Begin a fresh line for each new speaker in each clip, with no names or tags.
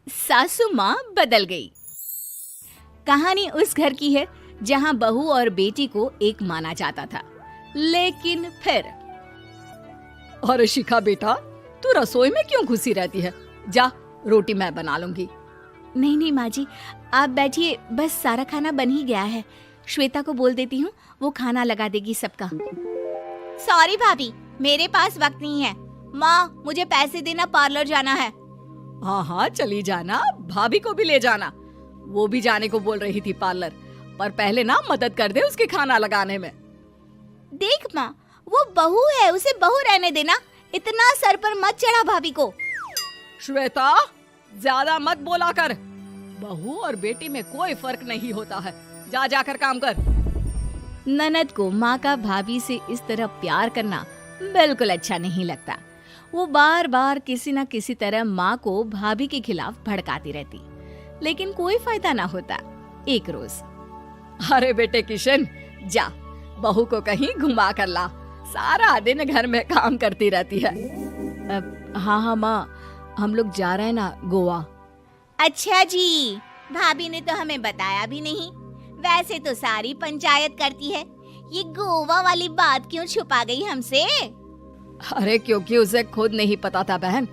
सासू माँ बदल गई। कहानी उस घर की है जहाँ बहू और बेटी को एक माना जाता था, लेकिन फिर
अरे शिखा बेटा, तू रसोई में क्यों घुसी रहती है? जा, रोटी मैं बना लूंगी।
नहीं नहीं माँ जी, आप बैठिए, बस सारा खाना बन ही गया है। श्वेता को बोल देती हूँ, वो खाना लगा देगी सबका। सॉरी भाभी, मेरे पास वक्त नहीं है। माँ, मुझे पैसे देना, पार्लर जाना है।
हाँ हाँ चली जाना, भाभी को भी ले जाना। वो भी जाने को बोल रही थी पार्लर, पर पहले ना मदद कर दे उसके खाना लगाने में।
देख माँ, वो बहू है, उसे बहू रहने देना, इतना सर पर मत चढ़ा भाभी को।
श्वेता, ज्यादा मत बोला कर। बहू और बेटी में कोई फर्क नहीं होता है। जा जाकर काम कर।
ननद को माँ का भाभी से इस तरह प्यार करना बिल्कुल अच्छा नहीं लगता। वो बार बार किसी न किसी तरह माँ को भाभी के खिलाफ भड़काती रहती, लेकिन कोई फायदा ना होता। एक रोज,
अरे बेटे किशन, जा बहू को कहीं घुमा कर ला, सारा दिन घर में काम करती रहती है।
हाँ हाँ माँ, हम लोग जा रहे हैं ना गोवा। अच्छा जी, भाभी ने तो हमें बताया भी नहीं। वैसे तो सारी पंचायत करती है, ये गोवा वाली बात क्यों छुपा गई हमसे?
अरे क्योंकि उसे खुद नहीं पता था बहन।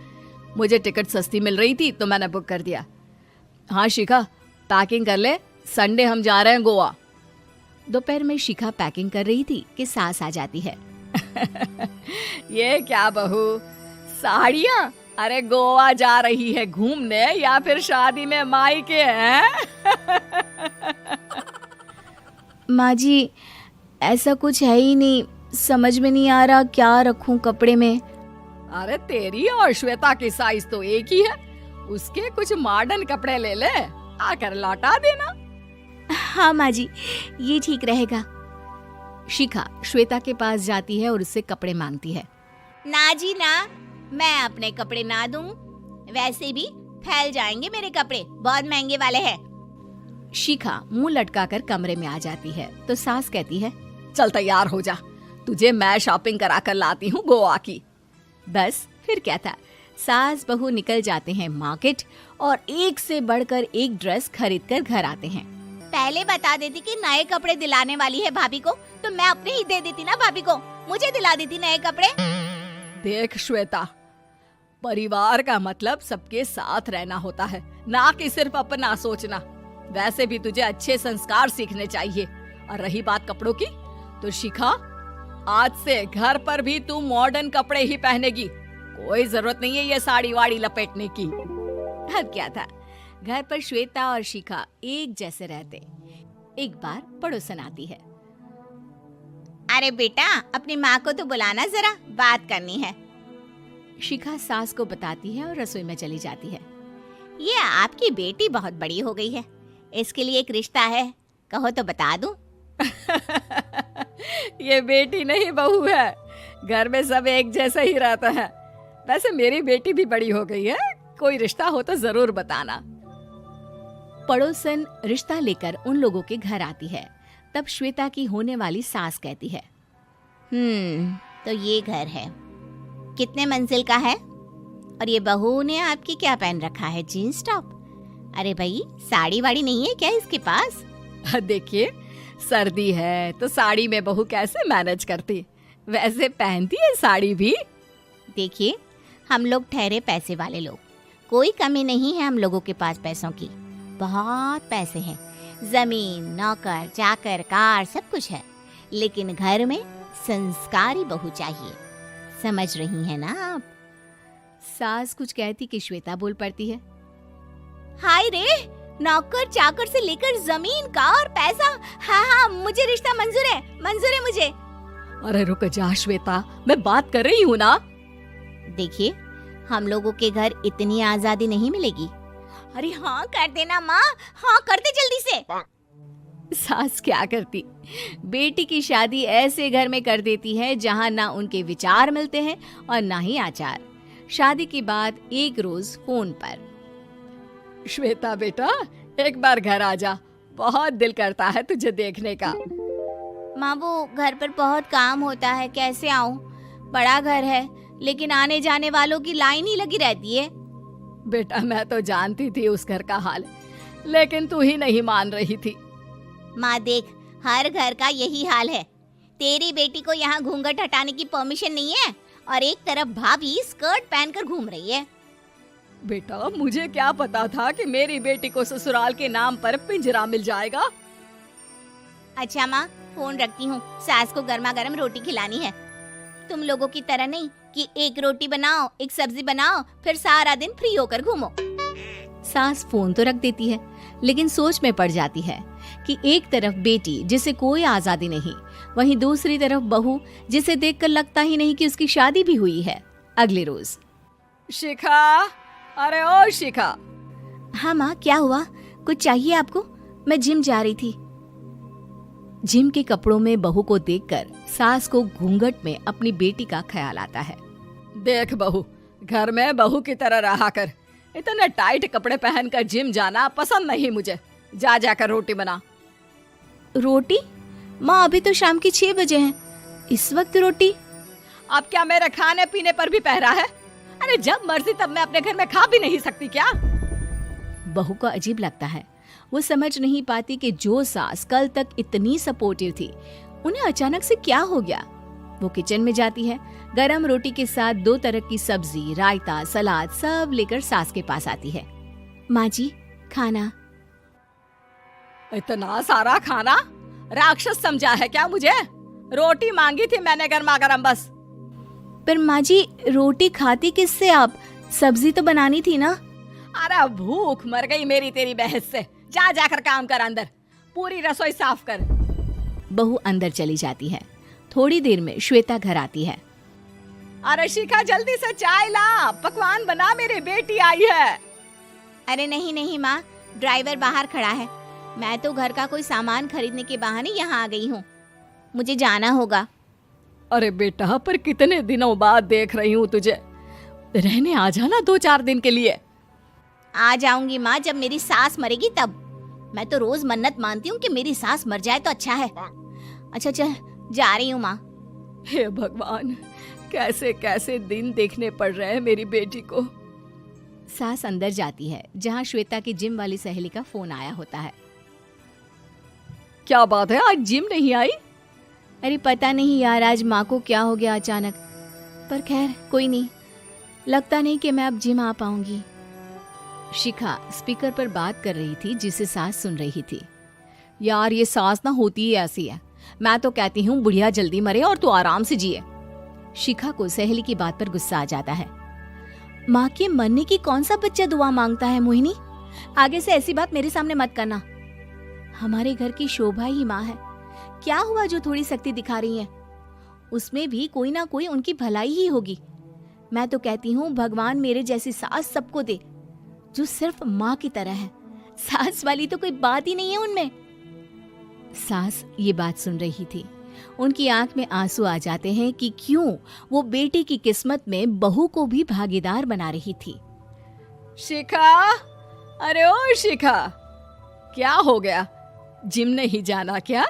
मुझे टिकट सस्ती मिल रही थी तो मैंने बुक कर दिया। हाँ शिखा, पैकिंग कर ले, संडे हम जा रहे हैं गोवा।
दोपहर में शिखा पैकिंग कर रही थी कि सास आ जाती है।
ये क्या बहू, साड़ियाँ? अरे गोवा जा रही है घूमने या फिर शादी में मायके हैं?
माँ जी, ऐसा कुछ है ही नहीं, समझ में नहीं आ रहा क्या रखूं कपड़े में।
अरे तेरी और श्वेता की साइज तो एक ही है, उसके कुछ मॉडर्न कपड़े ले ले, आकर लौटा देना।
हाँ माँ जी, ये ठीक रहेगा। शिखा श्वेता के पास जाती है और उससे कपड़े मांगती है। ना जी ना, मैं अपने कपड़े ना दूं, वैसे भी फैल जाएंगे मेरे कपड़े, बहुत महंगे वाले हैं। शिखा मुंह लटकाकर कमरे में आ जाती है तो सास कहती है,
चल तैयार हो जा, तुझे मैं शॉपिंग करा कर लाती हूँ गोवा की।
बस फिर क्या था, सास बहू निकल जाते हैं मार्केट और एक से बढ़कर एक ड्रेस खरीद कर घर आते हैं। पहले बता देती कि नए कपड़े दिलाने वाली है भाभी को, तो मैं अपने ही दे देती ना भाभी को, मुझे दिला देती नए कपड़े।
देख श्वेता, परिवार का मतलब सबके साथ रहना होता है, ना कि सिर्फ अपना सोचना। वैसे भी तुझे अच्छे संस्कार सीखने चाहिए। और रही बात कपड़ों की, तो शिखा, आज से घर पर भी तू मॉडर्न कपड़े ही पहनेगी। कोई जरूरत नहीं है ये साड़ी वाड़ी लपेटने की।
अब क्या था, घर पर श्वेता और शिखा एक जैसे रहते। एक बार पड़ोसन आती है। अरे बेटा, अपनी माँ को तो बुलाना जरा, बात करनी है। शिखा सास को बताती है और रसोई में चली जाती है। ये आपकी बेटी बहुत बड़ी हो गई है, इसके लिए एक रिश्ता है, कहो तो बता दूं।
ये बेटी नहीं बहू है, घर में सब एक जैसा ही रहता है। वैसे मेरी बेटी भी बड़ी हो गई है, कोई रिश्ता हो तो जरूर बताना।
पड़ोसन रिश्ता लेकर उन लोगों के घर आती है। तब श्वेता की होने वाली सास कहती है, तो ये घर है, कितने मंजिल का है? और ये बहू ने आपकी क्या पहन रखा है, जीन्स टॉप? अरे भाई, साड़ी वाड़ी नहीं है क्या इसके पास?
देखिए, सर्दी है तो साड़ी में बहू कैसे मैनेज करती, वैसे पहनती है साड़ी भी।
देखिए, हम लोग ठहरे पैसे वाले लोग, कोई कमी नहीं है हम लोगों के पास पैसों की, बहुत पैसे हैं, जमीन, नौकर चाकर, कार, सब कुछ है, लेकिन घर में संस्कारी बहू चाहिए। समझ रही हैं ना आप? सास कुछ कहती कि श्वेता बोल पड़ती है, हाय रे, नौकर चाकर से लेकर जमीन, कार, पैसा, हाँ हाँ मुझे रिश्ता मंजूर है मुझे।
अरे रुक जा श्वेता, मैं बात कर रही हूँ ना।
देखिए, हम लोगों के घर इतनी आजादी नहीं मिलेगी। अरे हाँ कर देना माँ, हाँ कर दे जल्दी से। सास क्या करती, बेटी की शादी ऐसे घर में कर देती है जहाँ ना उनके विचार मिलते हैं और ना ही आचार। शादी के बाद एक रोज फोन पर,
श्वेता बेटा, एक बार घर आ जा, बहुत दिल करता है तुझे देखने का।
माँ, वो घर पर बहुत काम होता है, कैसे आऊँ? बड़ा घर है, लेकिन आने जाने वालों की लाइन ही लगी रहती है।
बेटा मैं तो जानती थी उस घर का हाल, लेकिन तू ही नहीं मान रही थी।
माँ देख, हर घर का यही हाल है। तेरी बेटी को यहाँ घूंघट हटाने की परमिशन नहीं है और एक तरफ भाभी स्कर्ट पहनकर घूम रही है।
बेटा मुझे क्या पता था कि मेरी बेटी को ससुराल के नाम पर पिंजरा मिल जाएगा।
अच्छा माँ, फोन रखती हूँ, सास को गर्मा गर्म रोटी खिलानी है। तुम लोगों की तरह नहीं कि एक रोटी बनाओ, एक सब्जी बनाओ, फिर सारा दिन फ्री होकर घूमो। सास फोन तो रख देती है, लेकिन सोच में पड़ जाती है कि एक तरफ बेटी जिसे कोई आजादी नहीं, वहीं दूसरी तरफ बहू जिसे देखकर लगता ही नहीं कि उसकी शादी भी हुई है। अगले रोज।
शिखा, अरे ओ शिखा।
हाँ माँ, क्या हुआ? कुछ चाहिए आपको? मैं जिम जा रही थी। जिम के कपड़ों में बहू को देखकर सास को घूंघट में अपनी बेटी का ख्याल आता है।
देख बहू, घर में बहू की तरह रहा कर। इतने टाइट कपड़े पहनकर जिम जाना पसंद नहीं मुझे। जा जाकर रोटी बना।
रोटी? माँ अभी तो शाम के 6 बजे हैं, इस वक्त रोटी?
अब क्या मेरे खाने पीने पर भी पहरा है? अरे जब मर्जी तब मैं अपने घर में खा भी नहीं सकती क्या?
बहू को अजीब लगता है। वो समझ नहीं पाती कि जो सास कल तक इतनी सपोर्टिव थी, उन्हें अचानक से क्या हो गया। वो किचन में जाती है, गरम रोटी के साथ 2 तरह की सब्जी, रायता, सलाद सब लेकर सास के पास आती है। माँ जी, खाना।
इतना सारा खाना? राक्षस समझा है क्या मुझे? रोटी मांगी थी मैंने गर्मा गर्म बस।
पर माँ जी, रोटी खाती किससे आप? सब्जी तो बनानी थी ना।
अरे भूख मर गई मेरी तेरी बहस से। जा जाकर काम कर, अंदर पूरी रसोई साफ कर।
बहू अंदर चली जाती है। थोड़ी देर में श्वेता घर आती है।
अरे शिखा जल्दी से चाय ला, पकवान बना, मेरी बेटी आई है।
अरे नहीं नहीं माँ, ड्राइवर बाहर खड़ा है। मैं तो घर का कोई सामान खरीदने के बहाने यहाँ आ गई हूँ, मुझे जाना होगा।
अरे बेटा, पर कितने दिनों बाद देख रही हूँ तुझे, रहने आ जाना 2-4 दिन के लिए।
आ जाऊंगी माँ, जब मेरी सास मरेगी तब। मैं तो रोज मन्नत मानती हूँ कि मेरी सास मर जाए तो अच्छा है। अच्छा चल, जा रही हूँ माँ।
हे भगवान, कैसे कैसे दिन देखने पड़ रहे हैं मेरी बेटी को।
सास अंदर जाती है, जहाँ श्वेता की जिम वाली सहेली का फोन आया होता है।
क्या बात है, आज जिम नहीं आई?
अरे पता नहीं यार, आज माँ को क्या हो गया अचानक। पर खैर कोई नहीं, लगता नहीं कि मैं अब जिम आ पाऊंगी। शिखा स्पीकर पर बात कर रही थी, जिसे सास सुन रही थी।
यार ये सास ना होती ही ऐसी है। मैं तो कहती हूँ बुढ़िया जल्दी मरे और तू आराम से जिए।
शिखा को सहेली की बात पर गुस्सा आ जाता है। माँ के मरने की कौन सा बच्चा दुआ मांगता है मोहिनी? आगे से ऐसी बात मेरे सामने मत करना। हमारे घर की शोभा ही माँ है। क्या हुआ जो थोड़ी सख्ती दिखा रही है? उसमें भी कोई ना कोई उनकी भलाई ही होगी। मैं तो कहती हूँ भगवान मेरे जैसी सास सबको दे, जो सिर्फ माँ की तरह है। सास वाली तो कोई बात ही नहीं है उनमें। सास ये बात सुन रही थी। उनकी आंख में आंसू आ जाते हैं कि क्यों वो बेटी की किस्मत में बहू को भी भागीदार बना रही थी।
शिखा, अरे ओ शिखा, क्या हो गया? जिम नहीं जाना क्या?